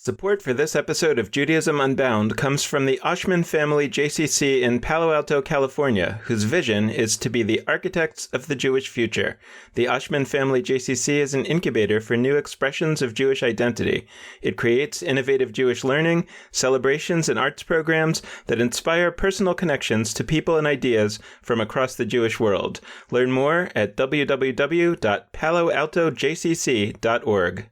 Support for this episode of Judaism Unbound comes from the Ochs family JCC in Palo Alto, California, whose vision is to be the architects of the Jewish future. The Ochs family JCC is an incubator for new expressions of Jewish identity. It creates innovative Jewish learning, celebrations, and arts programs that inspire personal connections to people and ideas from across the Jewish world. Learn more at www.paloaltojcc.org.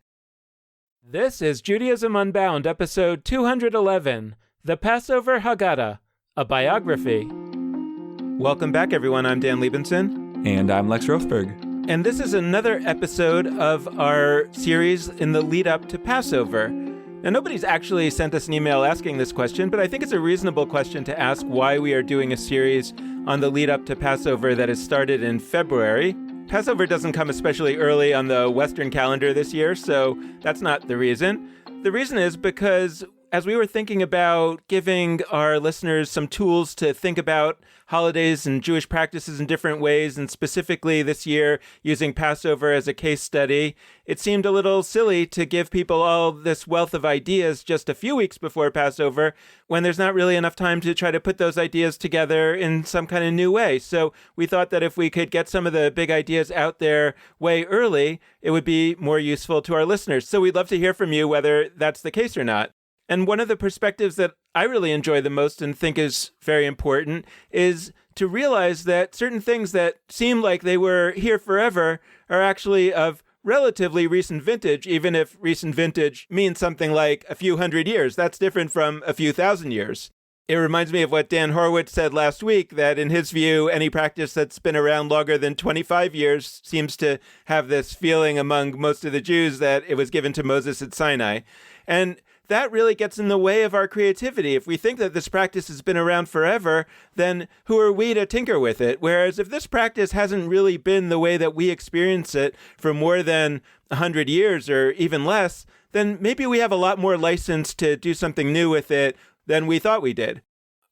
This is Judaism Unbound, episode 211, The Passover Haggadah, a biography. Welcome back, everyone. I'm Dan Liebenson. And I'm Lex Rothberg. And this is another episode of our series in the lead up to Passover. Now, nobody's actually sent us an email asking this question, but I think it's a reasonable question to ask why we are doing a series on the lead up to Passover that has started in February. Passover doesn't come especially early on the Western calendar this year, so that's not the reason. The reason is because as we were thinking about giving our listeners some tools to think about holidays and Jewish practices in different ways, and specifically this year using Passover as a case study, it seemed a little silly to give people all this wealth of ideas just a few weeks before Passover when there's not really enough time to try to put those ideas together in some kind of new way. So we thought that if we could get some of the big ideas out there way early, it would be more useful to our listeners. So we'd love to hear from you whether that's the case or not. And one of the perspectives that I really enjoy the most and think is very important is to realize that certain things that seem like they were here forever are actually of relatively recent vintage, even if recent vintage means something like a few hundred years. That's different from a few thousand years. It reminds me of what Dan Horowitz said last week, that in his view, any practice that's been around longer than 25 years seems to have this feeling among most of the Jews that it was given to Moses at Sinai. And that really gets in the way of our creativity. If we think that this practice has been around forever, then who are we to tinker with it? Whereas if this practice hasn't really been the way that we experience it for more than 100 years or even less, then maybe we have a lot more license to do something new with it than we thought we did.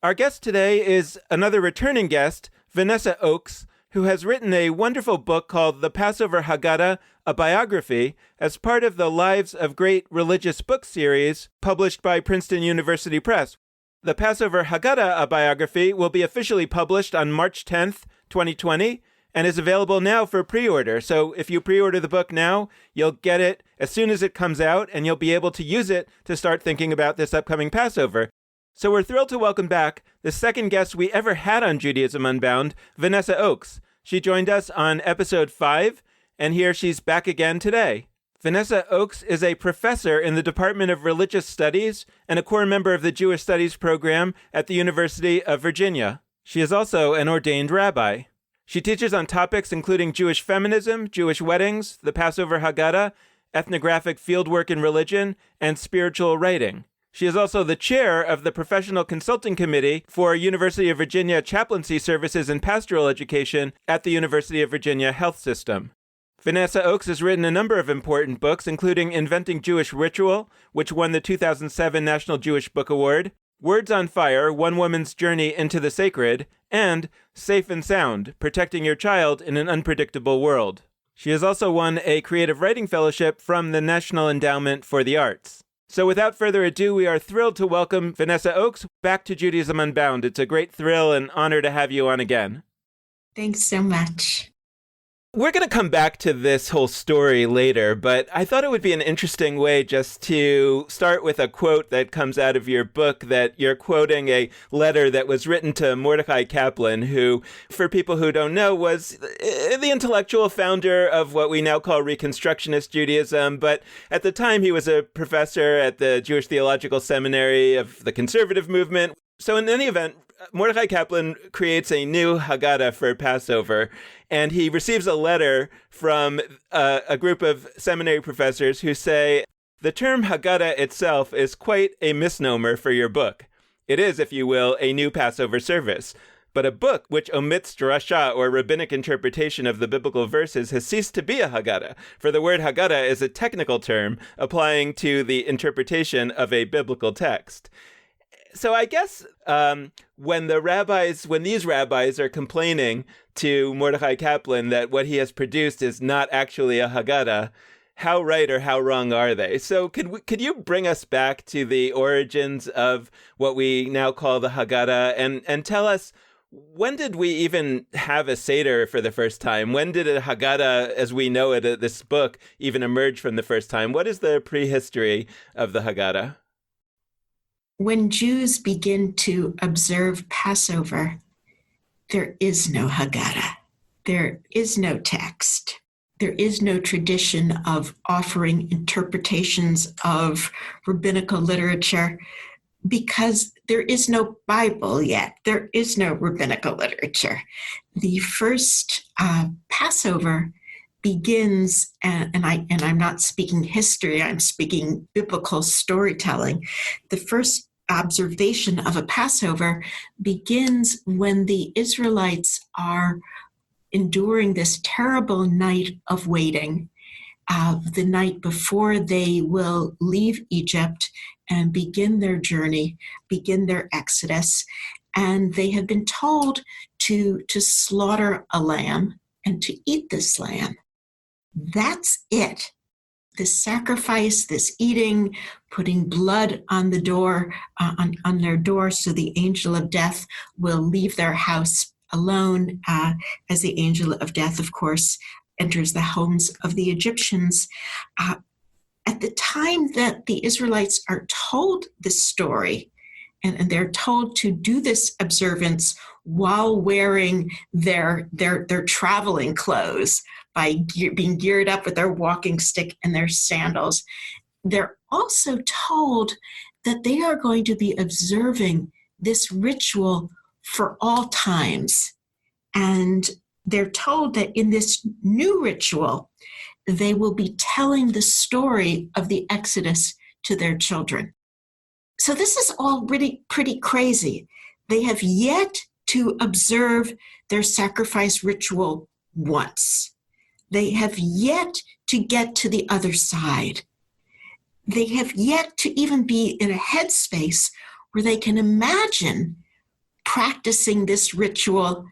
Our guest today is another returning guest, Vanessa Ochs, who has written a wonderful book called The Passover Haggadah, a Biography, as part of the Lives of Great Religious Books series published by Princeton University Press. The Passover Haggadah, a Biography, will be officially published on March 10th, 2020, and is available now for pre-order. So if you pre-order the book now, you'll get it as soon as it comes out, and you'll be able to use it to start thinking about this upcoming Passover. So we're thrilled to welcome back the second guest we ever had on Judaism Unbound, Vanessa Ochs. She joined us on episode 5, and here she's back again today. Vanessa Ochs is a professor in the Department of Religious Studies and a core member of the Jewish Studies program at the University of Virginia. She is also an ordained rabbi. She teaches on topics including Jewish feminism, Jewish weddings, the Passover Haggadah, ethnographic fieldwork in religion, and spiritual writing. She is also the chair of the Professional Consulting Committee for University of Virginia Chaplaincy Services and Pastoral Education at the University of Virginia Health System. Vanessa Ochs has written a number of important books, including Inventing Jewish Ritual, which won the 2007 National Jewish Book Award, Words on Fire, One Woman's Journey into the Sacred, and Safe and Sound, Protecting Your Child in an Unpredictable World. She has also won a Creative Writing Fellowship from the National Endowment for the Arts. So without further ado, we are thrilled to welcome Vanessa Ochs back to Judaism Unbound. It's a great thrill and honor to have you on again. Thanks so much. We're going to come back to this whole story later, but I thought it would be an interesting way just to start with a quote that comes out of your book, that you're quoting a letter that was written to Mordechai Kaplan, who, for people who don't know, was the intellectual founder of what we now call Reconstructionist Judaism. But at the time, he was a professor at the Jewish Theological Seminary of the conservative movement. So in any event, Mordechai Kaplan creates a new Haggadah for Passover, and he receives a letter from a group of seminary professors who say, the term Haggadah itself is quite a misnomer for your book. It is, if you will, a new Passover service. But a book which omits drasha, or rabbinic interpretation of the biblical verses, has ceased to be a Haggadah, for the word Haggadah is a technical term applying to the interpretation of a biblical text. So I guess when these rabbis are complaining to Mordechai Kaplan that what he has produced is not actually a Haggadah, how right or how wrong are they? So could you bring us back to the origins of what we now call the Haggadah and tell us, when did we even have a Seder for the first time? When did a Haggadah, as we know it, this book, even emerge from the first time? What is the prehistory of the Haggadah? When Jews begin to observe Passover, there is no Haggadah. There is no text. There is no tradition of offering interpretations of rabbinical literature, because there is no Bible yet. There is no rabbinical literature. The first Passover begins, and I'm not speaking history, I'm speaking biblical storytelling. The first observation of a Passover begins when the Israelites are enduring this terrible night of waiting, the night before they will leave Egypt and begin their journey, begin their exodus. And they have been told to slaughter a lamb and to eat this lamb. That's it. This sacrifice, this eating, putting blood on the door, on their door, so the angel of death will leave their house alone, as the angel of death, of course, enters the homes of the Egyptians. At the time that the Israelites are told this story, and they're told to do this observance while wearing their traveling clothes, by being geared up with their walking stick and their sandals, they're also told that they are going to be observing this ritual for all times. And they're told that in this new ritual, they will be telling the story of the Exodus to their children. So this is all really pretty crazy. They have yet to observe their sacrifice ritual once. They have yet to get to the other side. They have yet to even be in a headspace where they can imagine practicing this ritual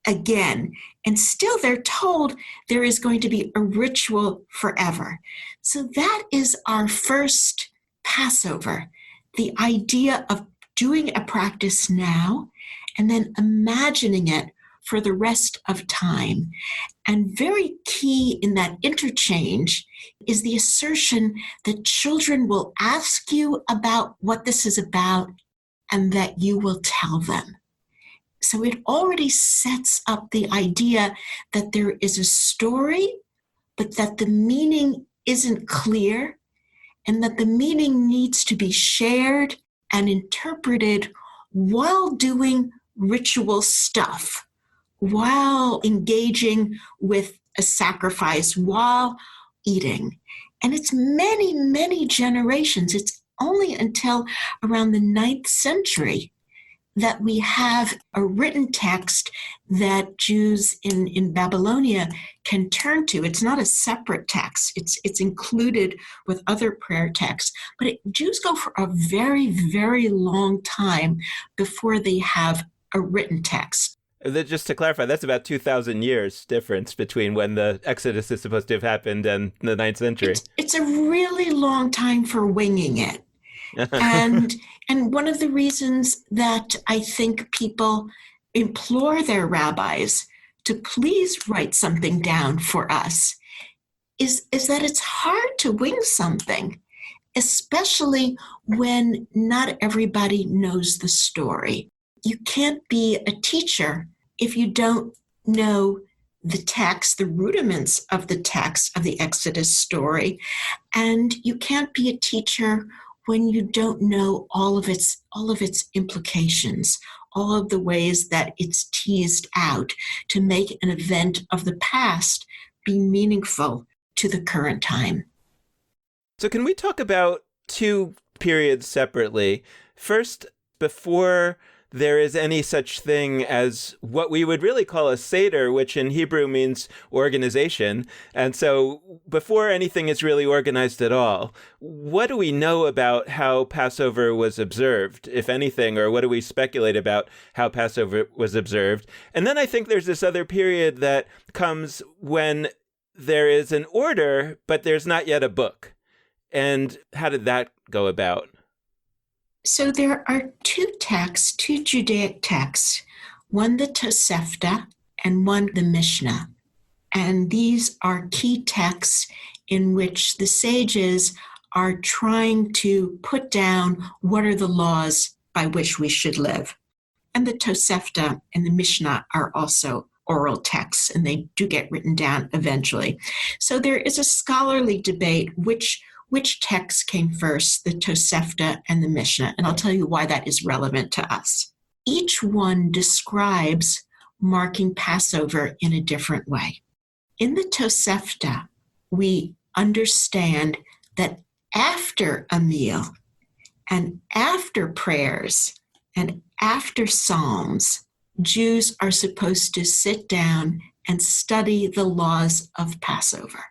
again. And still they're told there is going to be a ritual forever. So that is our first Passover, the idea of doing a practice now and then imagining it for the rest of time. And very key in that interchange is the assertion that children will ask you about what this is about and that you will tell them. So it already sets up the idea that there is a story, but that the meaning isn't clear, and that the meaning needs to be shared and interpreted while doing ritual stuff, while engaging with a sacrifice, while eating. And it's many, many generations. It's only until around the 9th century that we have a written text that Jews in Babylonia can turn to. It's not a separate text. It's included with other prayer texts. But Jews go for a very, very long time before they have a written text. Just to clarify, that's about 2,000 years difference between when the Exodus is supposed to have happened and the 9th century. It's a really long time for winging it. And one of the reasons that I think people implore their rabbis to please write something down for us is that it's hard to wing something, especially when not everybody knows the story. You can't be a teacher if you don't know the text, the rudiments of the text of the Exodus story, and you can't be a teacher when you don't know all of its implications, all of the ways that it's teased out to make an event of the past be meaningful to the current time. So can we talk about two periods separately? First, before there is any such thing as what we would really call a Seder, which in Hebrew means organization. And so before anything is really organized at all, what do we know about how Passover was observed, if anything, or what do we speculate about how Passover was observed? And then I think there's this other period that comes when there is an order, but there's not yet a book. And how did that go about? So there are two Judaic texts, one the Tosefta and one the Mishnah. And these are key texts in which the sages are trying to put down what are the laws by which we should live. And the Tosefta and the Mishnah are also oral texts, and they do get written down eventually. So there is a scholarly debate which text came first, the Tosefta and the Mishnah, and I'll tell you why that is relevant to us. Each one describes marking Passover in a different way. In the Tosefta, we understand that after a meal and after prayers and after psalms, Jews are supposed to sit down and study the laws of Passover.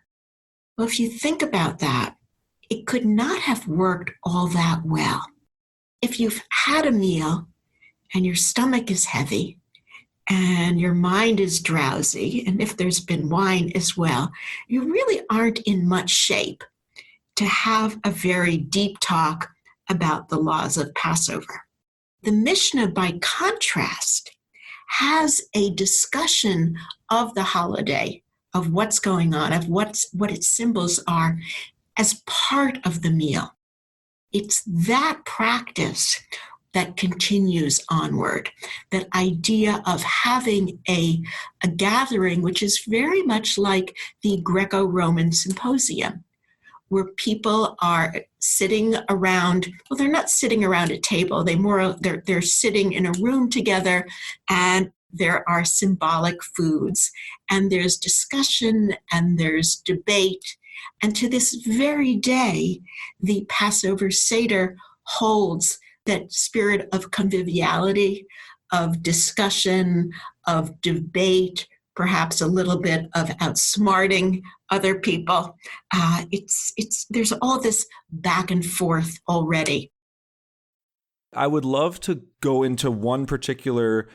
Well, if you think about that, it could not have worked all that well. If you've had a meal and your stomach is heavy and your mind is drowsy, and if there's been wine as well, you really aren't in much shape to have a very deep talk about the laws of Passover. The Mishnah, by contrast, has a discussion of the holiday, of what's going on, of what its symbols are, as part of the meal. It's that practice that continues onward, that idea of having a gathering, which is very much like the Greco-Roman symposium, where people are sitting around, well, they're not sitting around a table, they're sitting in a room together, and there are symbolic foods, and there's discussion, and there's debate. And to this very day, the Passover Seder holds that spirit of conviviality, of discussion, of debate, perhaps a little bit of outsmarting other people. There's all this back and forth already. I would love to go into one particular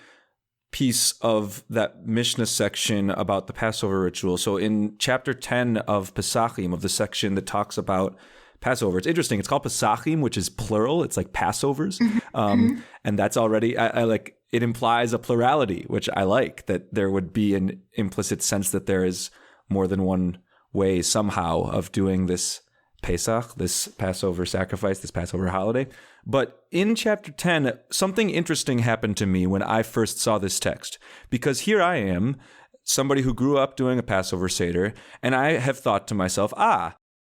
piece of that Mishnah section about the Passover ritual. So in chapter 10 of Pesachim, of the section that talks about Passover, it's interesting. It's called Pesachim, which is plural. It's like Passovers. And that's already, I like, it implies a plurality, which I like, that there would be an implicit sense that there is more than one way somehow of doing this Pesach, this Passover sacrifice, this Passover holiday. But in chapter 10, something interesting happened to me when I first saw this text, because here I am, somebody who grew up doing a Passover Seder, and I have thought to myself,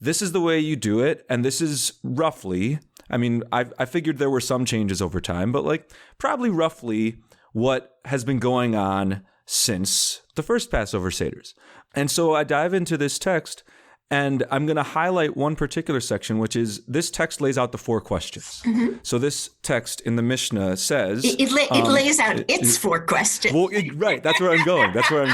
this is the way you do it, and this is roughly, I mean, I figured there were some changes over time, but like probably roughly what has been going on since the first Passover Seders. And so I dive into this text, and I'm going to highlight one particular section, which is this text lays out the 4 questions. So this text in the Mishnah says... It lays out its 4 questions. Well, right. That's where I'm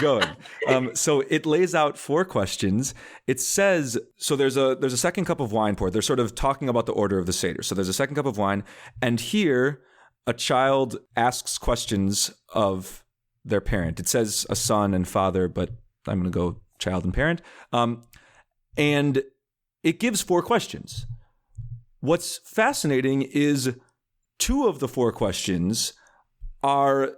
going. So it lays out 4 questions. It says, so there's a second cup of wine poured. They're sort of talking about the order of the Seder. So there's a second cup of wine. And here, a child asks questions of their parent. It says a son and father, but I'm going to go child and parent. And it gives 4 questions. What's fascinating is 2 of the 4 questions are,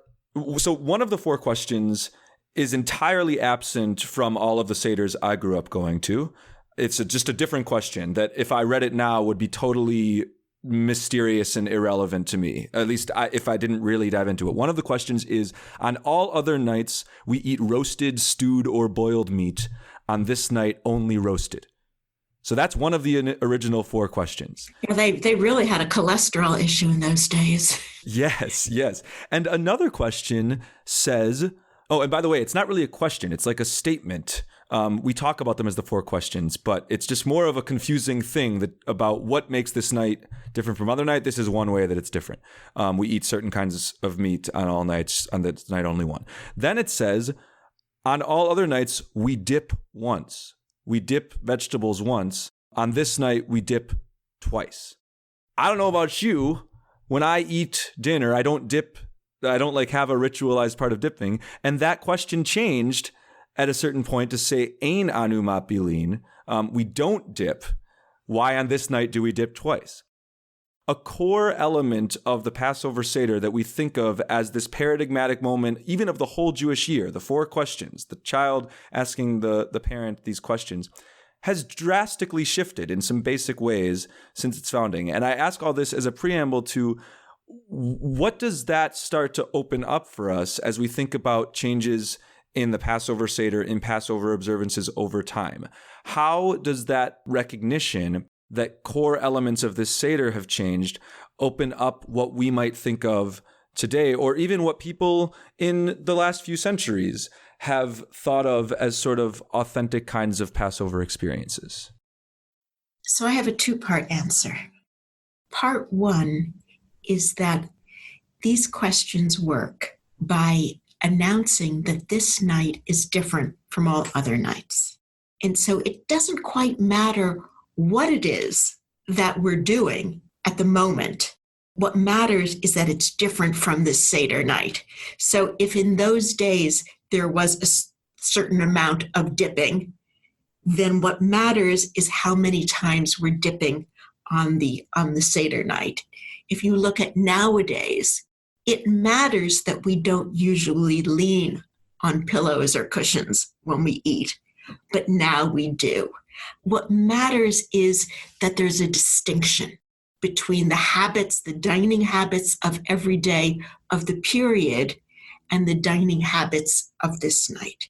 so one of the 4 questions is entirely absent from all of the Seders I grew up going to. It's just a different question that if I read it now would be totally mysterious and irrelevant to me, at least if I didn't really dive into it. One of the questions is, on all other nights, we eat roasted, stewed, or boiled meat. On this night, only roasted. So that's one of the original 4 questions. Yeah, they really had a cholesterol issue in those days. Yes. And another question says, oh, and by the way, it's not really a question. It's like a statement. We talk about them as the 4 questions, but it's just more of a confusing thing about what makes this night different from other night. This is one way that it's different. We eat certain kinds of meat on all nights, on this night only one. Then it says, on all other nights, we dip once. We dip vegetables once. On this night, we dip twice. I don't know about you. When I eat dinner, I don't dip. I don't like have a ritualized part of dipping. And that question changed at a certain point to say, Ein anu mapilin, we don't dip. Why on this night do we dip twice? A core element of the Passover Seder that we think of as this paradigmatic moment, even of the whole Jewish year, the 4 questions, the child asking the parent these questions, has drastically shifted in some basic ways since its founding. And I ask all this as a preamble to what does that start to open up for us as we think about changes in the Passover Seder, in Passover observances over time? How does that recognition that core elements of this Seder have changed open up what we might think of today, or even what people in the last few centuries have thought of as sort of authentic kinds of Passover experiences? So I have a 2-part answer. Part 1 is that these questions work by announcing that this night is different from all other nights. And so it doesn't quite matter what it is that we're doing at the moment. What matters is that it's different from this Seder night. So if in those days there was a certain amount of dipping, then what matters is how many times we're dipping on the Seder night. If you look at nowadays, it matters that we don't usually lean on pillows or cushions when we eat, but now we do. What matters is that there's a distinction between the habits, the dining habits of every day of the period, and the dining habits of this night.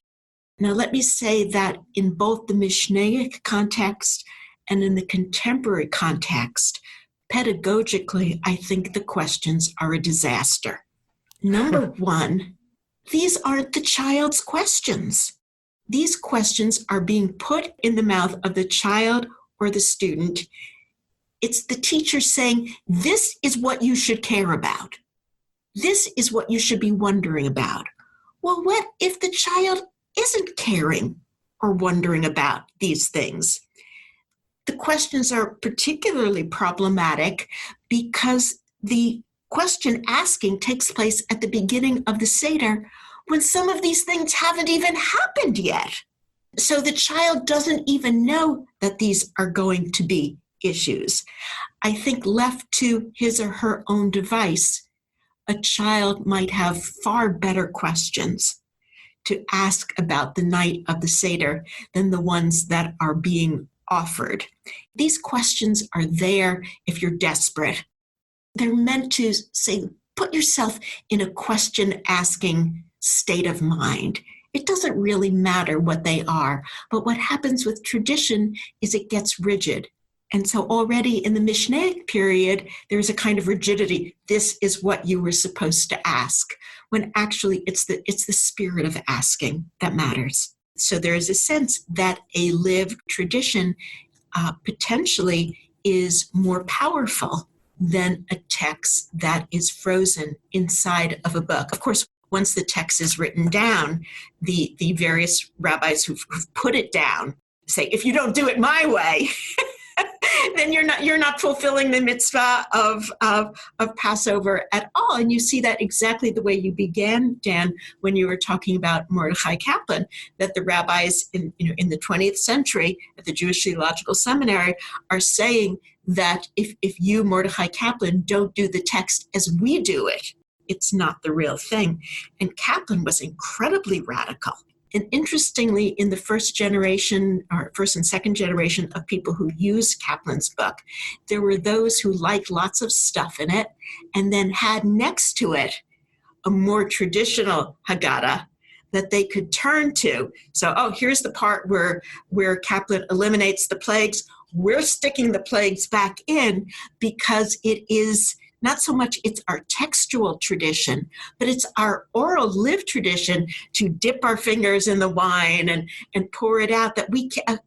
Now, let me say that in both the Mishnaic context and in the contemporary context, pedagogically, I think the questions are a disaster. Number one, these aren't the child's questions. These questions are being put in the mouth of the child or the student. It's the teacher saying, this is what you should care about. This is what you should be wondering about. Well, what if the child isn't caring or wondering about these things? The questions are particularly problematic because the question asking takes place at the beginning of the Seder when some of these things haven't even happened yet. So the child doesn't even know that these are going to be issues. I think left to his or her own device, a child might have far better questions to ask about the night of the Seder than the ones that are being offered. These questions are there if you're desperate. They're meant to say, put yourself in a question-asking state of mind. It doesn't really matter what they are, but what happens with tradition is it gets rigid. And so already in the Mishnaic period, there's a kind of rigidity. This is what you were supposed to ask, when actually it's the spirit of asking that matters. So there is a sense that a lived tradition potentially is more powerful than a text that is frozen inside of a book. Of course, once the text is written down, the various rabbis who've put it down say, if you don't do it my way, then you're not fulfilling the mitzvah of Passover at all. And you see that exactly the way you began, Dan, when you were talking about Mordechai Kaplan, that the rabbis in the 20th century at the Jewish Theological Seminary are saying that if you, Mordechai Kaplan, don't do the text as we do it, it's not the real thing. And Kaplan was incredibly radical. And interestingly, in the first and second generation of people who used Kaplan's book, there were those who liked lots of stuff in it and then had next to it a more traditional Haggadah that they could turn to. So, here's the part where Kaplan eliminates the plagues. We're sticking the plagues back in because it is not so much it's our textual tradition, but it's our oral lived tradition to dip our fingers in the wine and pour it out, that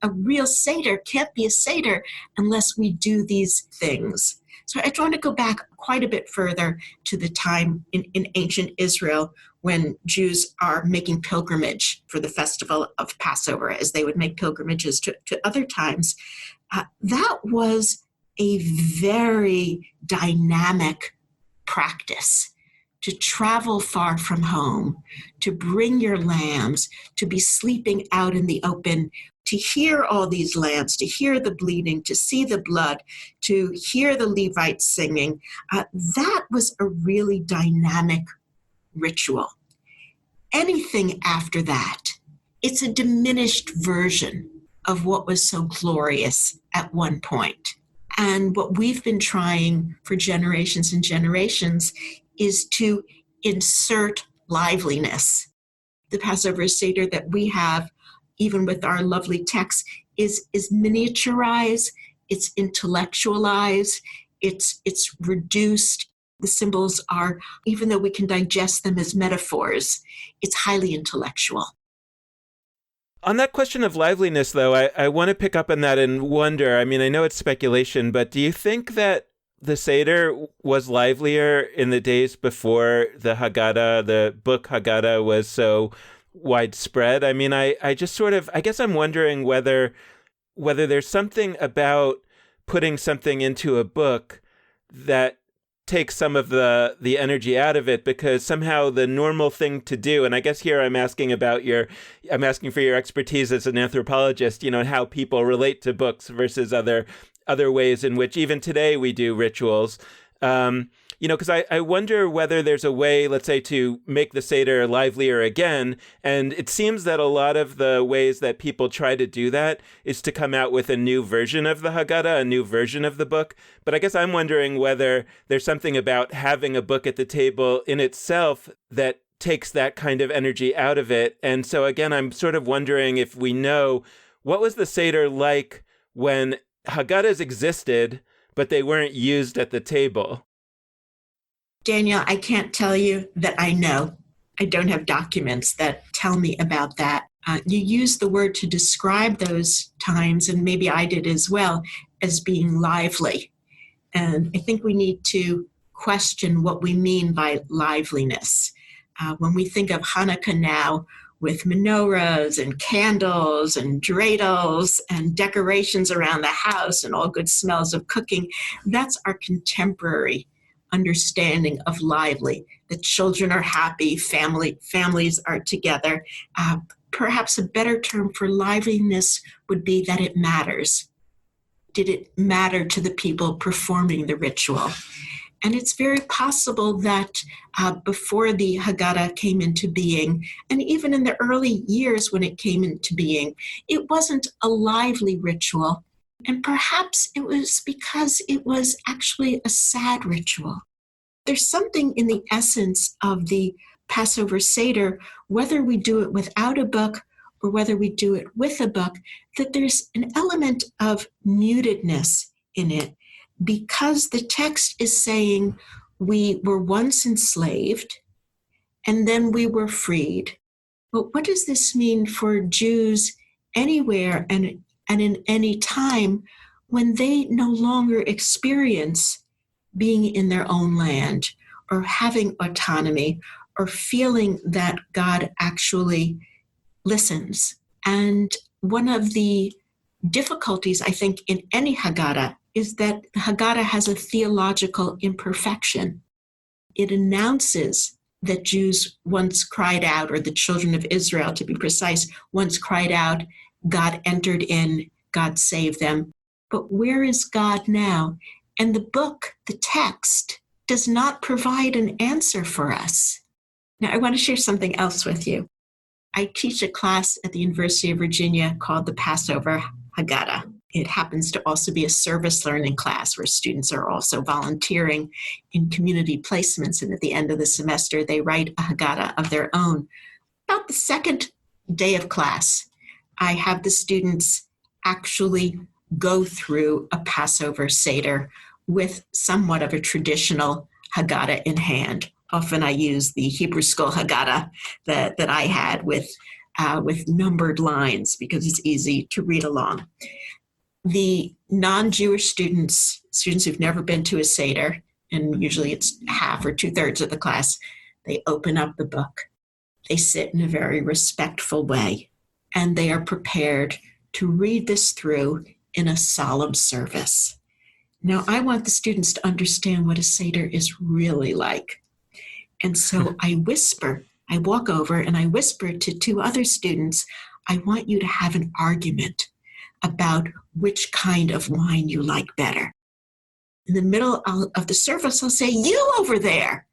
a real Seder can't be a Seder unless we do these things. So I want to go back quite a bit further to the time in ancient Israel when Jews are making pilgrimage for the festival of Passover, as they would make pilgrimages to other times. That was a very dynamic practice to travel far from home, to bring your lambs, to be sleeping out in the open, to hear all these lambs, to hear the bleeding, to see the blood, to hear the Levites singing. That was a really dynamic ritual. Anything after that, it's a diminished version of what was so glorious at one point. And what we've been trying for generations and generations is to insert liveliness. The Passover Seder that we have, even with our lovely text, is miniaturized, it's intellectualized, it's reduced. The symbols are, even though we can digest them as metaphors, it's highly intellectual. On that question of liveliness, though, I want to pick up on that and wonder, I mean, I know it's speculation, but do you think that the Seder was livelier in the days before the Haggadah, the book Haggadah, was so widespread? I mean, I just sort of, I guess I'm wondering whether there's something about putting something into a book that takes some of the energy out of it, because somehow the normal thing to do, and I guess here I'm asking for your expertise as an anthropologist, and how people relate to books versus other ways in which even today we do rituals. Because I wonder whether there's a way, let's say, to make the Seder livelier again. And it seems that a lot of the ways that people try to do that is to come out with a new version of the Haggadah, a new version of the book. But I guess I'm wondering whether there's something about having a book at the table in itself that takes that kind of energy out of it. And so again, I'm sort of wondering if we know, what was the Seder like when Haggadahs existed, but they weren't used at the table? Daniel, I can't tell you that I know. I don't have documents that tell me about that. You used the word to describe those times, and maybe I did as well, as being lively. And I think we need to question what we mean by liveliness. When we think of Hanukkah now, with menorahs and candles and dreidels and decorations around the house and all good smells of cooking, that's our contemporary understanding of lively. The children are happy, families are together. Perhaps a better term for liveliness would be that it matters. Did it matter to the people performing the ritual? And it's very possible that before the Haggadah came into being, and even in the early years when it came into being, it wasn't a lively ritual. And perhaps it was because it was actually a sad ritual. There's something in the essence of the Passover Seder, whether we do it without a book or whether we do it with a book, that there's an element of mutedness in it, because the text is saying we were once enslaved and then we were freed. But what does this mean for Jews anywhere and in any time when they no longer experience being in their own land or having autonomy or feeling that God actually listens? And one of the difficulties, I think, in any Haggadah is that the Haggadah has a theological imperfection. It announces that Jews once cried out, or the children of Israel, to be precise, once cried out, God entered in, God saved them. But where is God now? And the book, the text, does not provide an answer for us. Now, I want to share something else with you. I teach a class at the University of Virginia called the Passover Haggadah. It happens to also be a service learning class where students are also volunteering in community placements. And at the end of the semester, they write a Haggadah of their own. About the second day of class, I have the students actually go through a Passover Seder with somewhat of a traditional Haggadah in hand. Often I use the Hebrew School Haggadah that I had with numbered lines because it's easy to read along. The non-Jewish students who've never been to a Seder, and usually it's half or 2/3 of the class, they open up the book. They sit in a very respectful way, and they are prepared to read this through in a solemn service. Now, I want the students to understand what a Seder is really like. And so I walk over and I whisper to two other students, I want you to have an argument about which kind of wine you like better. In the middle of the service, I'll say, you over there,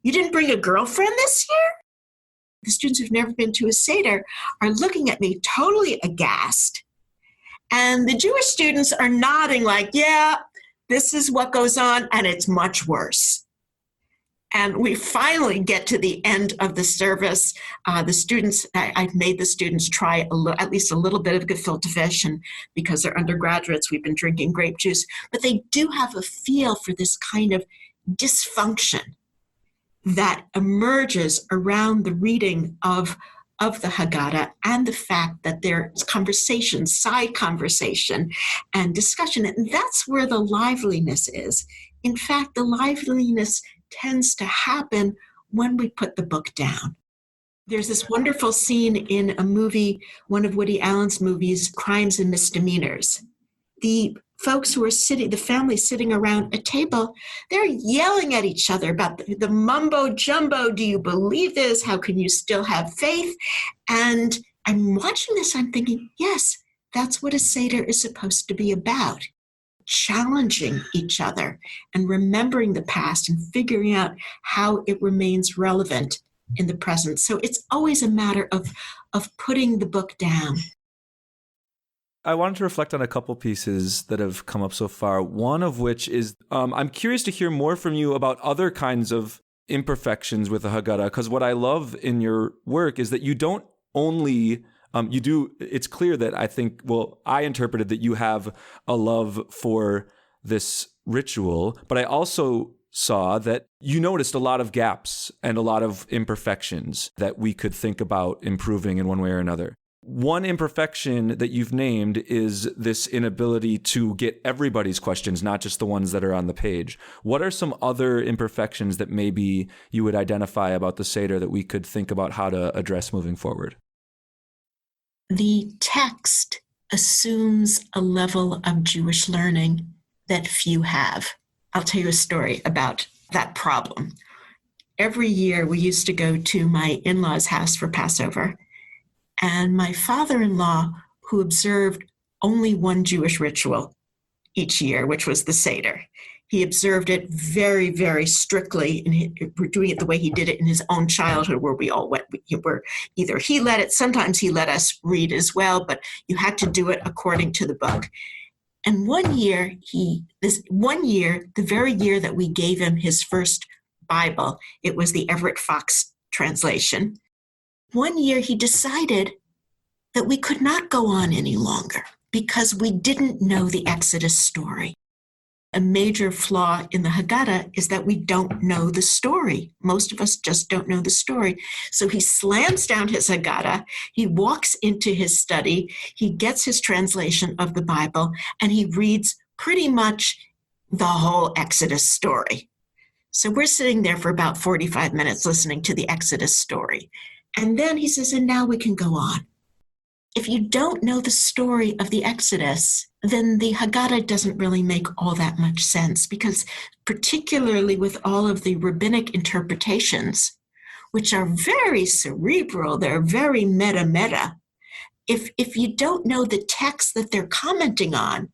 you didn't bring a girlfriend this year? The students who've never been to a Seder are looking at me totally aghast. And the Jewish students are nodding like, yeah, this is what goes on, and it's much worse. And we finally get to the end of the service. The students, I've made the students try at least a little bit of gefilte fish, and because they're undergraduates, we've been drinking grape juice. But they do have a feel for this kind of dysfunction that emerges around the reading of the Haggadah, and the fact that there's conversation, side conversation, and discussion. And that's where the liveliness is. In fact, the liveliness tends to happen when we put the book down. There's this wonderful scene in a movie, one of Woody Allen's movies, Crimes and Misdemeanors. The folks who are the family sitting around a table, they're yelling at each other about the mumbo jumbo. Do you believe this? How can you still have faith? And I'm watching this, I'm thinking, yes, that's what a Seder is supposed to be about. Challenging each other and remembering the past and figuring out how it remains relevant in the present. So it's always a matter of putting the book down. I wanted to reflect on a couple pieces that have come up so far. One of which is, I'm curious to hear more from you about other kinds of imperfections with the Haggadah, because what I love in your work is that you don't only, it's clear that I interpreted that you have a love for this ritual, but I also saw that you noticed a lot of gaps and a lot of imperfections that we could think about improving in one way or another. One imperfection that you've named is this inability to get everybody's questions, not just the ones that are on the page. What are some other imperfections that maybe you would identify about the Seder that we could think about how to address moving forward? The text assumes a level of Jewish learning that few have. I'll tell you a story about that problem. Every year we used to go to my in-laws' house for Passover. And my father-in-law, who observed only one Jewish ritual each year, which was the Seder, he observed it very, very strictly. And we're doing it the way he did it in his own childhood, where we all went. Either he led it, sometimes he let us read as well, but you had to do it according to the book. And one year, the very year that we gave him his first Bible, it was the Everett Fox translation. One year he decided that we could not go on any longer because we didn't know the Exodus story. A major flaw in the Haggadah is that we don't know the story. Most of us just don't know the story. So he slams down his Haggadah, he walks into his study, he gets his translation of the Bible, and he reads pretty much the whole Exodus story. So we're sitting there for about 45 minutes listening to the Exodus story. And then he says, and now we can go on. If you don't know the story of the Exodus, then the Haggadah doesn't really make all that much sense, because particularly with all of the rabbinic interpretations, which are very cerebral, they're very meta, if you don't know the text that they're commenting on,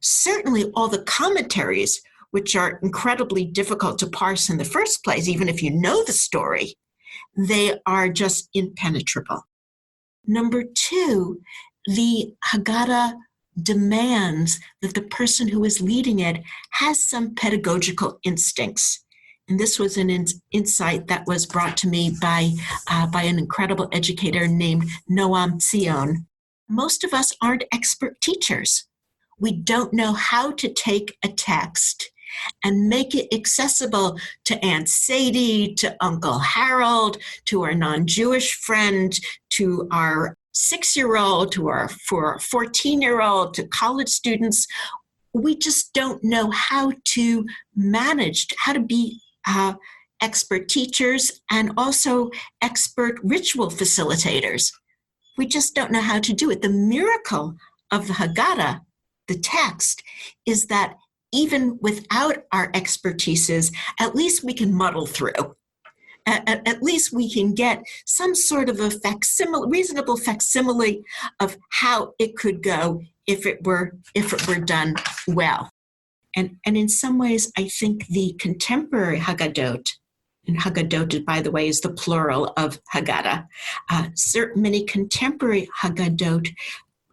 certainly all the commentaries, which are incredibly difficult to parse in the first place, even if you know the story, they are just impenetrable. Number two, the Haggadah demands that the person who is leading it has some pedagogical instincts. And this was an insight that was brought to me by an incredible educator named Noam Zion. Most of us aren't expert teachers. We don't know how to take a text and make it accessible to Aunt Sadie, to Uncle Harold, to our non-Jewish friend, to our 6-year-old, to our 14-year-old, to college students. We just don't know how to manage, how to be expert teachers and also expert ritual facilitators. We just don't know how to do it. The miracle of the Haggadah, the text, is that even without our expertises, at least we can muddle through. at least we can get some sort of a reasonable facsimile of how it could go if it were done well. And in some ways, I think the contemporary Haggadot, and Haggadot, by the way, is the plural of Haggadah. Many contemporary Haggadot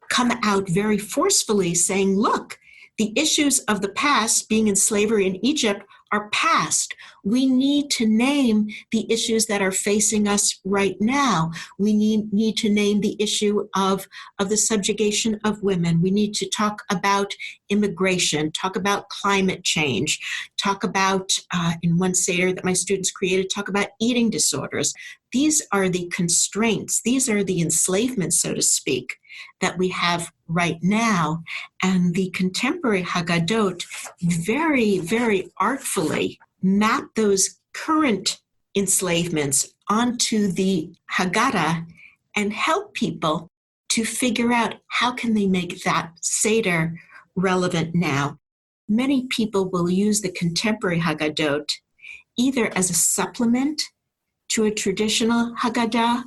come out very forcefully saying, look, the issues of the past, being in slavery in Egypt, are past. We need to name the issues that are facing us right now. We need to name the issue of the subjugation of women. We need to talk about immigration, talk about climate change, talk about, in one Seder that my students created, talk about eating disorders. These are the constraints. These are the enslavements, so to speak, that we have right now. And the contemporary Haggadot very, very artfully map those current enslavements onto the Haggadah and help people to figure out how can they make that Seder relevant now. Many people will use the contemporary Haggadot either as a supplement to a traditional Haggadah,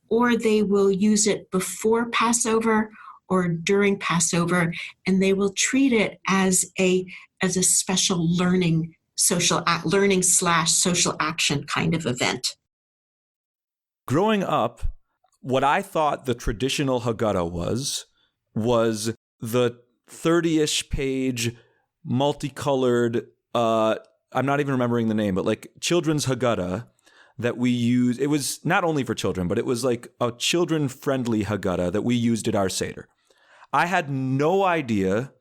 or they will use it before Passover or during Passover, and they will treat it as a special learning / social action kind of event. Growing up, what I thought the traditional Haggadah was the 30-ish page, multicolored, I'm not even remembering the name, but like children's Haggadah that we use. It was not only for children, but it was like a children-friendly Haggadah that we used at our Seder. I had no idea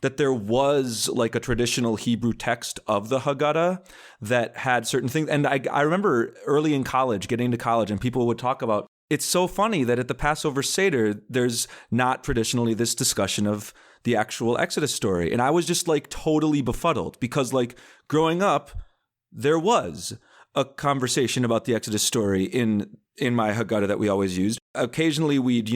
that there was like a traditional Hebrew text of the Haggadah that had certain things. And I remember early in college, getting to college, and people would talk about, it's so funny that at the Passover Seder, there's not traditionally this discussion of the actual Exodus story. And I was just like totally befuddled because like growing up, there was a conversation about the Exodus story in my Haggadah that we always used. Occasionally we'd,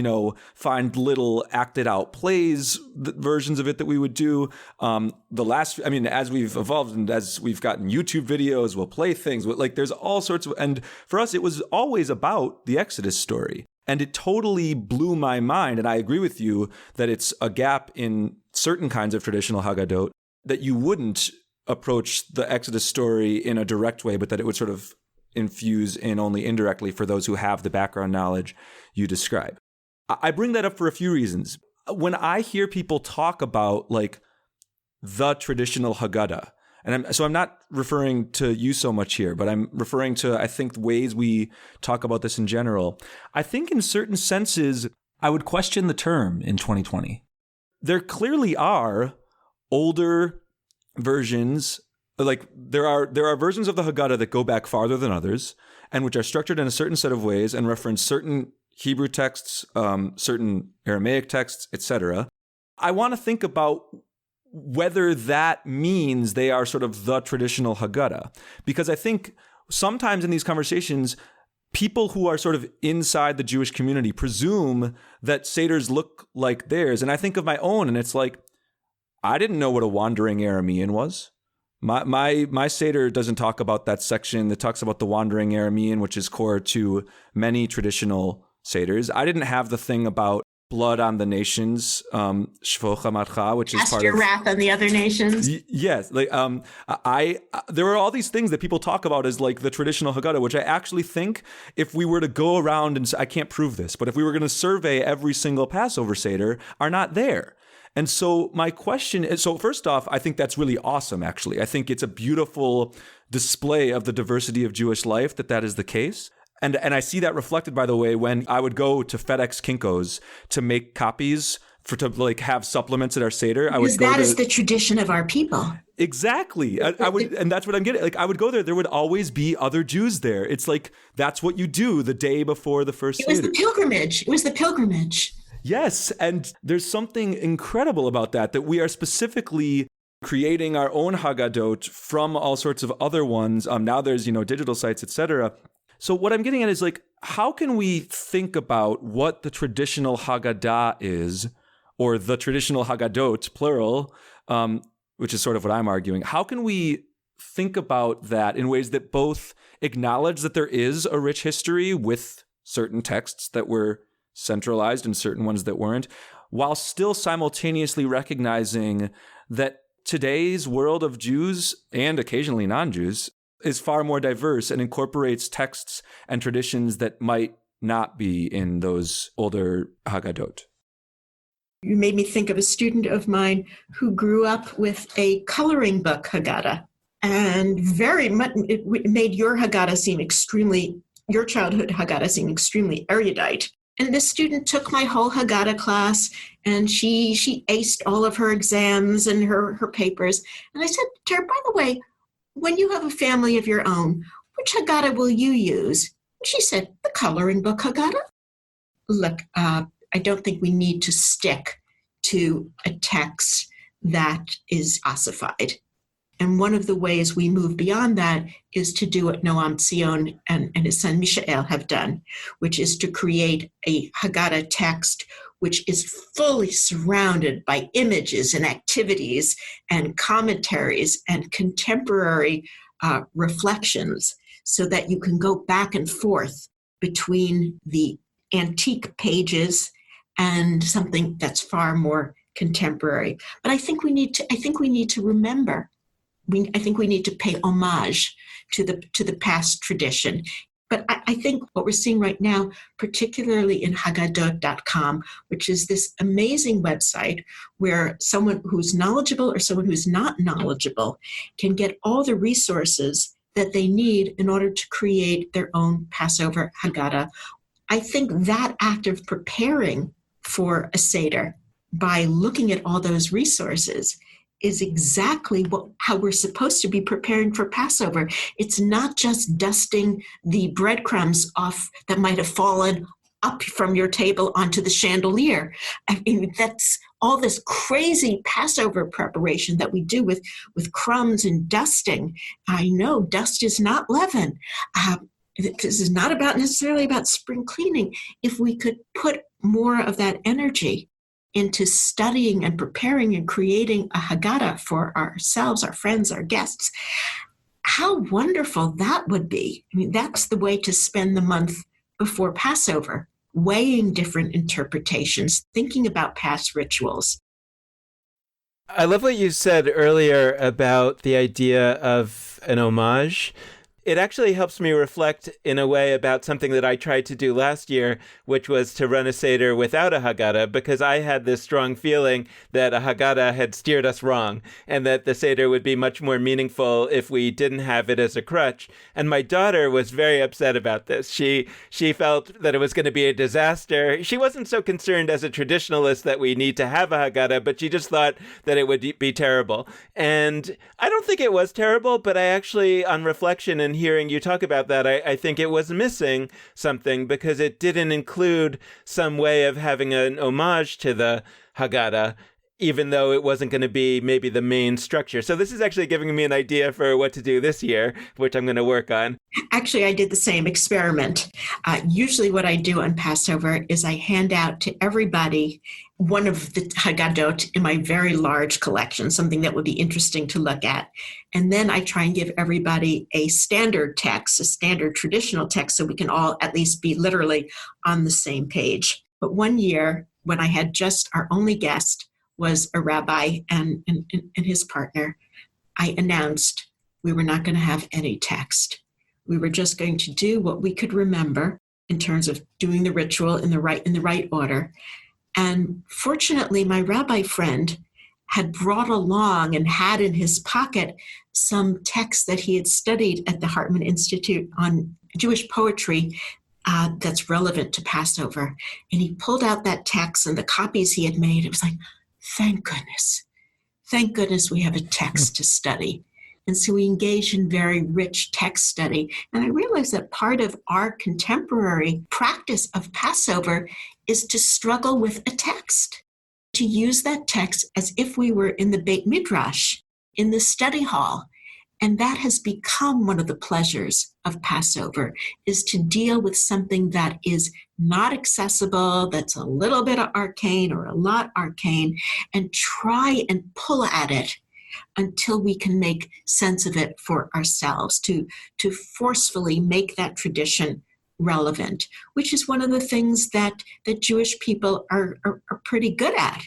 find little acted out plays, versions of it that we would do. As we've evolved and as we've gotten YouTube videos, we'll play things. Like there's all sorts of, and for us, it was always about the Exodus story. And it totally blew my mind. And I agree with you that it's a gap in certain kinds of traditional Haggadot that you wouldn't approach the Exodus story in a direct way, but that it would sort of infuse in only indirectly for those who have the background knowledge you describe. I bring that up for a few reasons. When I hear people talk about like the traditional Haggadah, and I'm not referring to you so much here, but I'm referring to, I think, ways we talk about this in general. I think in certain senses, I would question the term in 2020. There clearly are older versions, like there are versions of the Haggadah that go back farther than others, and which are structured in a certain set of ways and reference certain Hebrew texts, certain Aramaic texts, etc. I want to think about whether that means they are sort of the traditional Haggadah, because I think sometimes in these conversations, people who are sort of inside the Jewish community presume that Seders look like theirs. And I think of my own, and it's like, I didn't know what a wandering Aramean was. My Seder doesn't talk about that section that talks about the wandering Aramean, which is core to many traditional Seders. I didn't have the thing about blood on the nations, Shvo Chamatcha, which is Cast part your of wrath on the other nations. Yes, like there are all these things that people talk about as like the traditional Haggadah, which I actually think if we were to go around and I can't prove this, but if we were going to survey every single Passover Seder, are not there. And so my question is, so first off, I think that's really awesome, actually. I think it's a beautiful display of the diversity of Jewish life that is the case. And I see that reflected, by the way, when I would go to FedEx Kinko's to make copies to like have supplements at our Seder. Because that is the tradition of our people. Exactly. I would, and that's what I'm getting. Like I would go there. There would always be other Jews there. It's like, that's what you do the day before the first Seder. It was the pilgrimage. Yes, and there's something incredible about that we are specifically creating our own Haggadot from all sorts of other ones. Now there's, digital sites, etc. So what I'm getting at is like, how can we think about what the traditional Haggadah is, or the traditional Haggadot, plural, which is sort of what I'm arguing. How can we think about that in ways that both acknowledge that there is a rich history with certain texts that were centralized and certain ones that weren't, while still simultaneously recognizing that today's world of Jews and occasionally non-Jews is far more diverse and incorporates texts and traditions that might not be in those older Haggadot. You made me think of a student of mine who grew up with a coloring book Haggadah, and very much it made your childhood Haggadah seem extremely erudite. And this student took my whole Haggadah class, and she aced all of her exams and her papers. And I said to her, by the way, when you have a family of your own, which Haggadah will you use? And she said, the coloring book Haggadah. Look, I don't think we need to stick to a text that is ossified. And one of the ways we move beyond that is to do what Noam Zion and his son Mishael have done, which is to create a Haggadah text which is fully surrounded by images and activities and commentaries and contemporary reflections, so that you can go back and forth between the antique pages and something that's far more contemporary. But I think we need to remember. I think we need to pay homage to the past tradition. But I think what we're seeing right now, particularly in Haggadot.com, which is this amazing website where someone who's knowledgeable or someone who's not knowledgeable can get all the resources that they need in order to create their own Passover Haggadah. I think that act of preparing for a Seder by looking at all those resources is exactly how we're supposed to be preparing for Passover. It's not just dusting the breadcrumbs off that might have fallen up from your table onto the chandelier. I mean, that's all this crazy Passover preparation that we do with crumbs and dusting. I know dust is not leaven. This is not necessarily about spring cleaning. If we could put more of that energy into studying and preparing and creating a Haggadah for ourselves, our friends, our guests, how wonderful that would be. I mean, that's the way to spend the month before Passover, weighing different interpretations, thinking about past rituals. I love what you said earlier about the idea of an homage. It actually helps me reflect in a way about something that I tried to do last year, which was to run a Seder without a Haggadah, because I had this strong feeling that a Haggadah had steered us wrong and that the Seder would be much more meaningful if we didn't have it as a crutch. And my daughter was very upset about this. She felt that it was going to be a disaster. She wasn't so concerned as a traditionalist that we need to have a Haggadah, but she just thought that it would be terrible. And I don't think it was terrible, but I actually, on reflection and hearing you talk about that, I think it was missing something because it didn't include some way of having an homage to the Haggadah, even though it wasn't going to be maybe the main structure. So this is actually giving me an idea for what to do this year, which I'm going to work on. Actually, I did the same experiment. Usually what I do on Passover is I hand out to everybody one of the Haggadot in my very large collection, something that would be interesting to look at. And then I try and give everybody a standard text, a standard traditional text, so we can all at least be literally on the same page. But one year, when I had just our only guest was a rabbi and his partner, I announced we were not going to have any text. We were just going to do what we could remember in terms of doing the ritual in the right order. And fortunately, my rabbi friend had brought along and had in his pocket some text that he had studied at the Hartman Institute on Jewish poetry that's relevant to Passover. And he pulled out that text and the copies he had made. It was like, thank goodness. Thank goodness we have a text to study. And so we engaged in very rich text study. And I realized that part of our contemporary practice of Passover is to struggle with a text, to use that text as if we were in the Beit Midrash, in the study hall. And that has become one of the pleasures of Passover, is to deal with something that is not accessible, that's a little bit arcane or a lot arcane, and try and pull at it until we can make sense of it for ourselves, to forcefully make that tradition relevant, which is one of the things that Jewish people are pretty good at,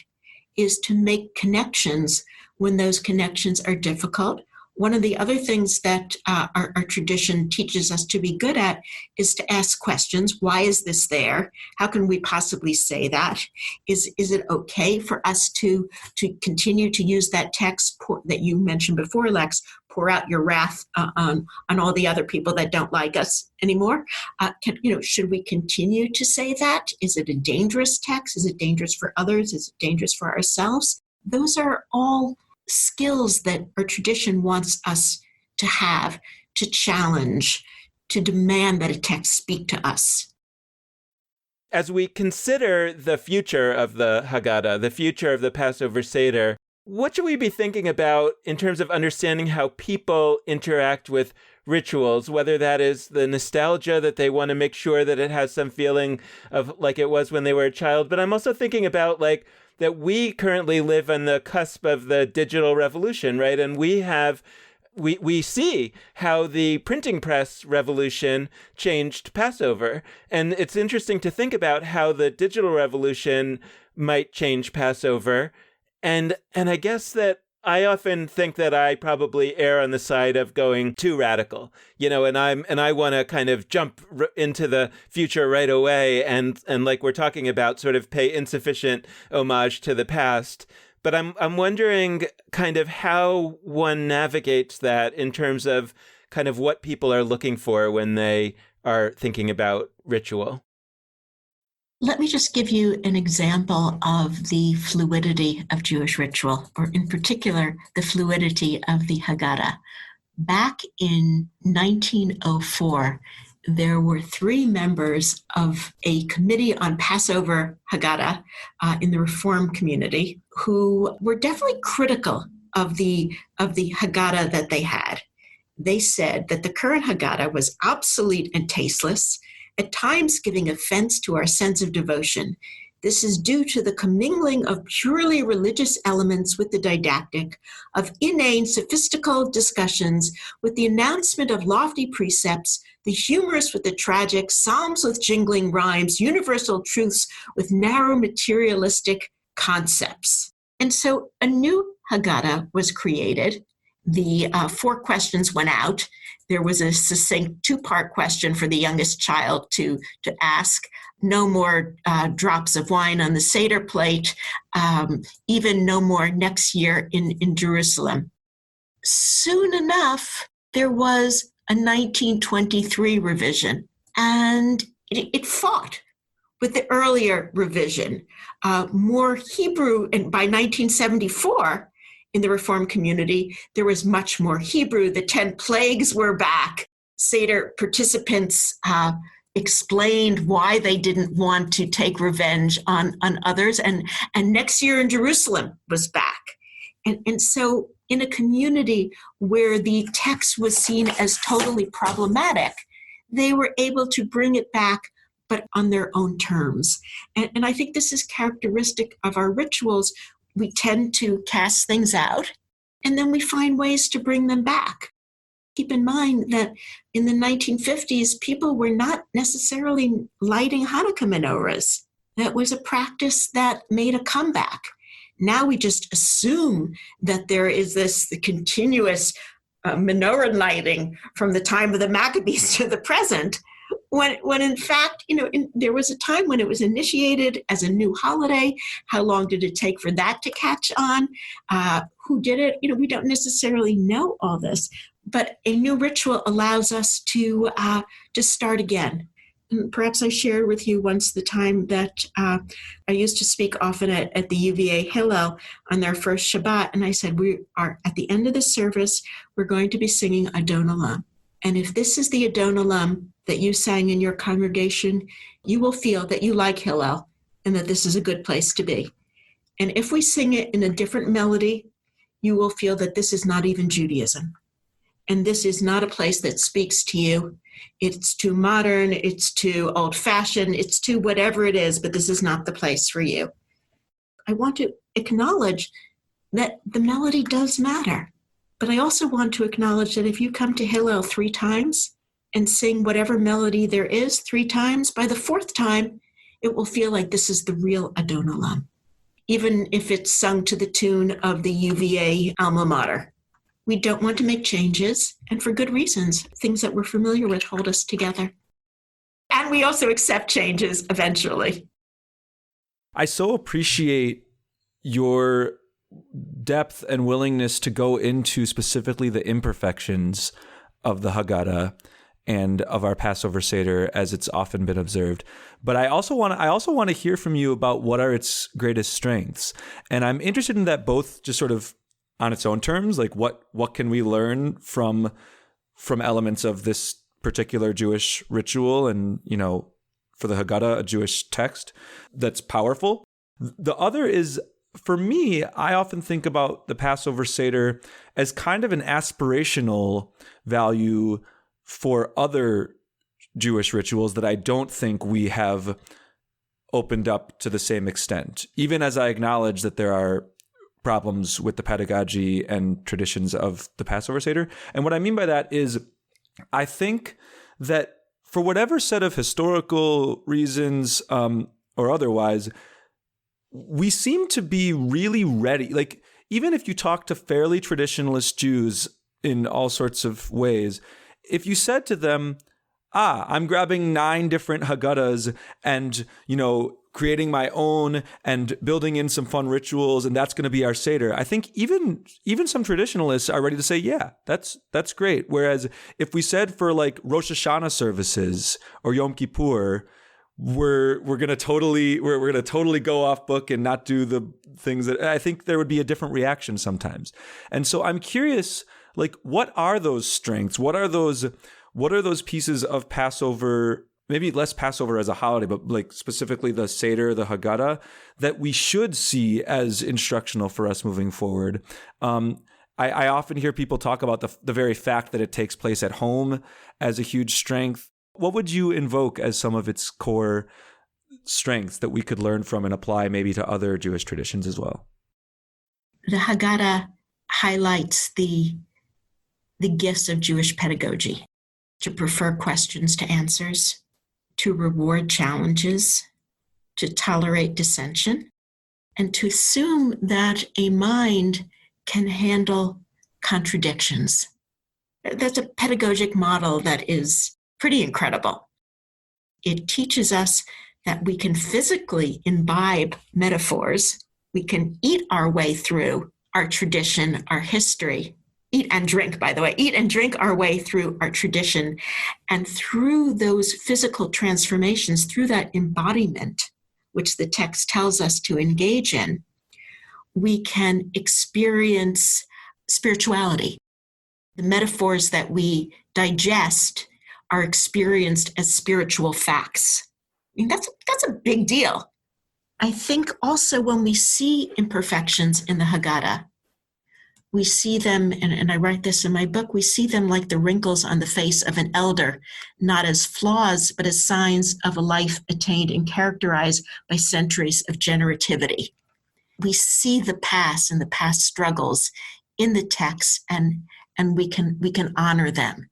is to make connections when those connections are difficult. One of the other things that our tradition teaches us to be good at is to ask questions. Why is this there? How can we possibly say that? Is it okay for us to continue to use that text that you mentioned before, Lex, pour out your wrath on all the other people that don't like us anymore? Should we continue to say that? Is it a dangerous text? Is it dangerous for others? Is it dangerous for ourselves? Those are all skills that our tradition wants us to have, to challenge, to demand that a text speak to us. As we consider the future of the Haggadah, the future of the Passover Seder, what should we be thinking about in terms of understanding how people interact with rituals, whether that is the nostalgia that they want to make sure that it has some feeling of like it was when they were a child, but I'm also thinking about that we currently live on the cusp of the digital revolution, right? And we see how the printing press revolution changed Passover. And it's interesting to think about how the digital revolution might change Passover. And I guess that I often think that I probably err on the side of going too radical, and I want to kind of jump into the future right away and like we're talking about, sort of pay insufficient homage to the past. But I'm wondering kind of how one navigates that in terms of kind of what people are looking for when they are thinking about ritual. Let me just give you an example of the fluidity of Jewish ritual, or in particular, the fluidity of the Haggadah. Back in 1904, there were 3 members of a committee on Passover Haggadah in the Reform community who were definitely critical of the Haggadah that they had. They said that the current Haggadah was obsolete and tasteless, at times giving offense to our sense of devotion. This is due to the commingling of purely religious elements with the didactic, of inane, sophistical discussions with the announcement of lofty precepts, the humorous with the tragic, psalms with jingling rhymes, universal truths with narrow materialistic concepts. And so a new Haggadah was created. The 4 questions went out. There was a succinct 2-part question for the youngest child to ask. No more drops of wine on the Seder plate, even no more next year in Jerusalem. Soon enough, there was a 1923 revision, and it fought with the earlier revision. More Hebrew, and by 1974, in the Reform community, there was much more Hebrew. The 10 plagues were back. Seder participants explained why they didn't want to take revenge on others. And next year in Jerusalem was back. And so in a community where the text was seen as totally problematic, they were able to bring it back, but on their own terms. And I think this is characteristic of our rituals. We tend to cast things out, and then we find ways to bring them back. Keep in mind that in the 1950s, people were not necessarily lighting Hanukkah menorahs. That was a practice that made a comeback. Now we just assume that there is the continuous menorah lighting from the time of the Maccabees to the present, when in fact, there was a time when it was initiated as a new holiday. How long did it take for that to catch on? Who did it? We don't necessarily know all this, but a new ritual allows us to just start again. And perhaps I shared with you once the time that I used to speak often at the UVA Hillel on their first Shabbat, and I said, we are at the end of the service, we're going to be singing Adon Olam. And if this is the Adon Olam that you sang in your congregation, you will feel that you like Hillel and that this is a good place to be. And if we sing it in a different melody, you will feel that this is not even Judaism. And this is not a place that speaks to you. It's too modern, it's too old-fashioned, it's too whatever it is, but this is not the place for you. I want to acknowledge that the melody does matter. But I also want to acknowledge that if you come to Hillel 3 times and sing whatever melody there is 3 times, by the 4th time, it will feel like this is the real Adon Olam, even if it's sung to the tune of the UVA alma mater. We don't want to make changes, and for good reasons. Things that we're familiar with hold us together. And we also accept changes eventually. I so appreciate your depth and willingness to go into specifically the imperfections of the Haggadah and of our Passover Seder as it's often been observed. But I also want to hear from you about what are its greatest strengths. And I'm interested in that both just sort of on its own terms, like what can we learn from elements of this particular Jewish ritual and, for the Haggadah, a Jewish text that's powerful. The other is, for me, I often think about the Passover Seder as kind of an aspirational value for other Jewish rituals that I don't think we have opened up to the same extent, even as I acknowledge that there are problems with the pedagogy and traditions of the Passover Seder. And what I mean by that is I think that for whatever set of historical reasons or otherwise, we seem to be really ready. Like, even if you talk to fairly traditionalist Jews in all sorts of ways, if you said to them, I'm grabbing 9 different Haggadahs and, creating my own and building in some fun rituals, and that's going to be our Seder. I think even some traditionalists are ready to say, yeah, that's great. Whereas if we said for like Rosh Hashanah services or Yom Kippur, we're going to totally go off book and not do the things that I think there would be a different reaction sometimes. And so I'm curious, like, what are those strengths? What are those pieces of Passover, maybe less Passover as a holiday, but like specifically the Seder, the Haggadah, that we should see as instructional for us moving forward? I often hear people talk about the very fact that it takes place at home as a huge strength. What would you invoke as some of its core strengths that we could learn from and apply maybe to other Jewish traditions as well? The Haggadah highlights the gifts of Jewish pedagogy, to prefer questions to answers, to reward challenges, to tolerate dissension, and to assume that a mind can handle contradictions. That's a pedagogic model that is pretty incredible. It teaches us that we can physically imbibe metaphors. We can eat our way through our tradition, our history. Eat and drink, by the way. Eat and drink our way through our tradition. And through those physical transformations, through that embodiment, which the text tells us to engage in, we can experience spirituality. The metaphors that we digest are experienced as spiritual facts. I mean, that's a big deal. I think also when we see imperfections in the Haggadah, we see them, and I write this in my book, we see them like the wrinkles on the face of an elder, not as flaws, but as signs of a life attained and characterized by centuries of generativity. We see the past and the past struggles in the text, and we can honor them,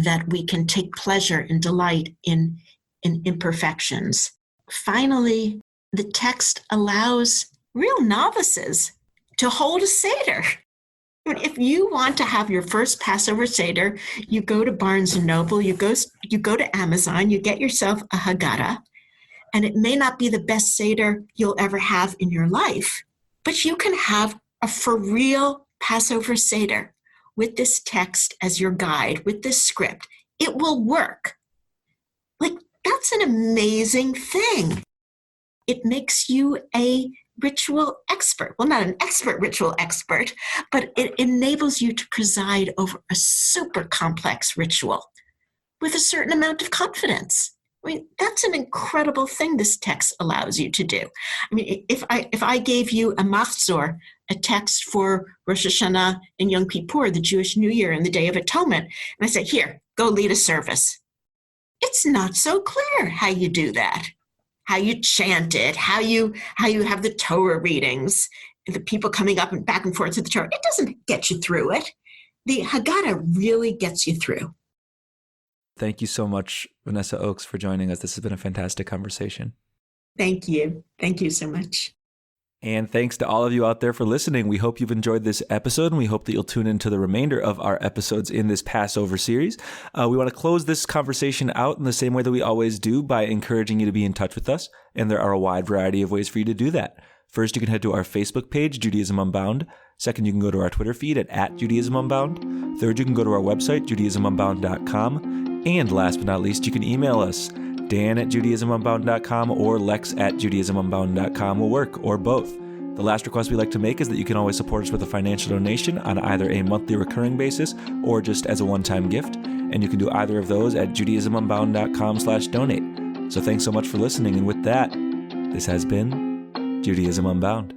that we can take pleasure and delight in imperfections. Finally, the text allows real novices to hold a Seder. If you want to have your first Passover Seder, you go to Barnes & Noble, you go to Amazon, you get yourself a Haggadah, and it may not be the best Seder you'll ever have in your life, but you can have a for real Passover Seder with this text as your guide, with this script. It will work. Like, that's an amazing thing. It makes you a ritual expert. Well, not an expert ritual expert, but it enables you to preside over a super complex ritual with a certain amount of confidence. I mean, that's an incredible thing this text allows you to do. I mean, if I gave you a machzor, a text for Rosh Hashanah and Yom Kippur, the Jewish New Year and the Day of Atonement, and I said, here, go lead a service. It's not so clear how you do that, how you chant it, how you have the Torah readings. the people coming up and back and forth to the Torah. It doesn't get you through it. The Haggadah really gets you through. Thank you so much, Vanessa Ochs, for joining us. This has been a fantastic conversation. Thank you. Thank you so much. And thanks to all of you out there for listening. We hope you've enjoyed this episode, and we hope that you'll tune into the remainder of our episodes in this Passover series. We want to close this conversation out in the same way that we always do, by encouraging you to be in touch with us. And there are a wide variety of ways for you to do that. First, you can head to our Facebook page, Judaism Unbound. Second, you can go to our Twitter feed at Judaism Unbound. Third, you can go to our website, JudaismUnbound.com. And last but not least, you can email us. Dan at JudaismUnbound.com or Lex at JudaismUnbound.com will work, or both. The last request we like to make is that you can always support us with a financial donation on either a monthly recurring basis or just as a one-time gift. And you can do either of those at JudaismUnbound.com/donate. So thanks so much for listening. And with that, this has been Judaism Unbound.